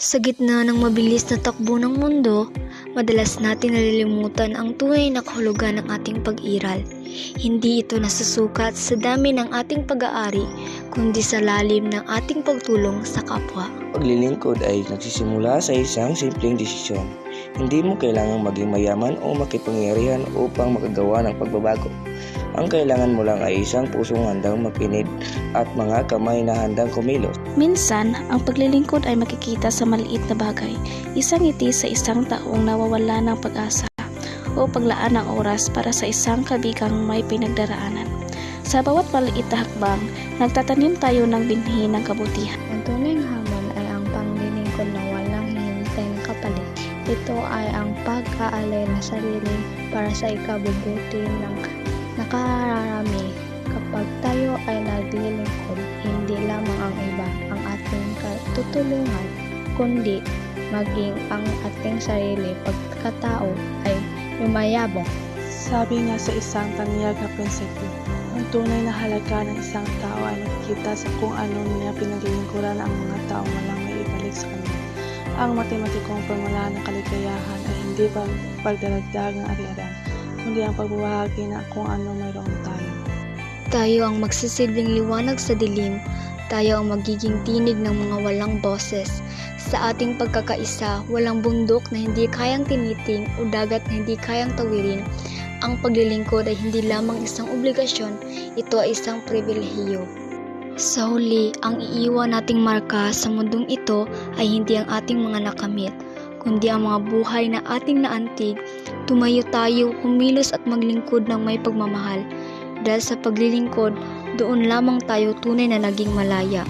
Sa gitna ng mabilis na takbo ng mundo, madalas natin nalilimutan ang tunay na kahulugan ng ating pag-iral. Hindi ito nasusukat sa dami ng ating pag-aari, kundi sa lalim ng ating pagtulong sa kapwa. Paglilingkod ay nagsisimula sa isang simpleng desisyon. Hindi mo kailangang maging mayaman o makipangyarihan upang makagawa ng pagbabago. Ang kailangan mo lang ay isang pusong handang makinig at mga kamay na handang kumilos. Minsan, ang paglilingkod ay makikita sa maliit na bagay, isang ngiti sa isang taong nawawala ng pag-asa, o paglaan ng oras para sa isang kaibigang may pinagdaraanan. Sa bawat maliit na hakbang, nagtatanim tayo ng binhi ng kabutihan. Ang tunay na hamon ay ang paglilingkod na walang hinihintay ng kapalit. Ito ay ang pag-aalay na sarili para sa ikabubuti ng nakararami. Kapag tayo ay naglilingkod, hindi lamang ang iba ang ating tutulungan, kundi maging ang ating sarili pagkatao ay yumayabong. Sabi nga sa isang tanyag na prinsipyo, ang tunay na halaga ng isang tao ay nakikita sa kung ano niya pinaglilingkuran ang mga taong walang maibalik sa kanya. Ang matematikong formula ng kaligayahan ay hindi pagdaragdag ng ari-arian, kundi ang pagbabahagi na kung ano mayroon tayo. Tayo ang magsisilbing liwanag sa dilim. Tayo ang magiging tinig ng mga walang boses. Sa ating pagkakaisa, walang bundok na hindi kayang tiniting o dagat na hindi kayang tawirin. Ang paglilingkod ay hindi lamang isang obligasyon, ito ay isang pribilehiyo. Sa huli, ang iiwan nating marka sa mundong ito ay hindi ang ating mga nakamit, kundi ang mga buhay na ating naantig. Tumayo tayo, kumilos at maglingkod ng may pagmamahal. Dahil sa paglilingkod, doon lamang tayo tunay na naging malaya.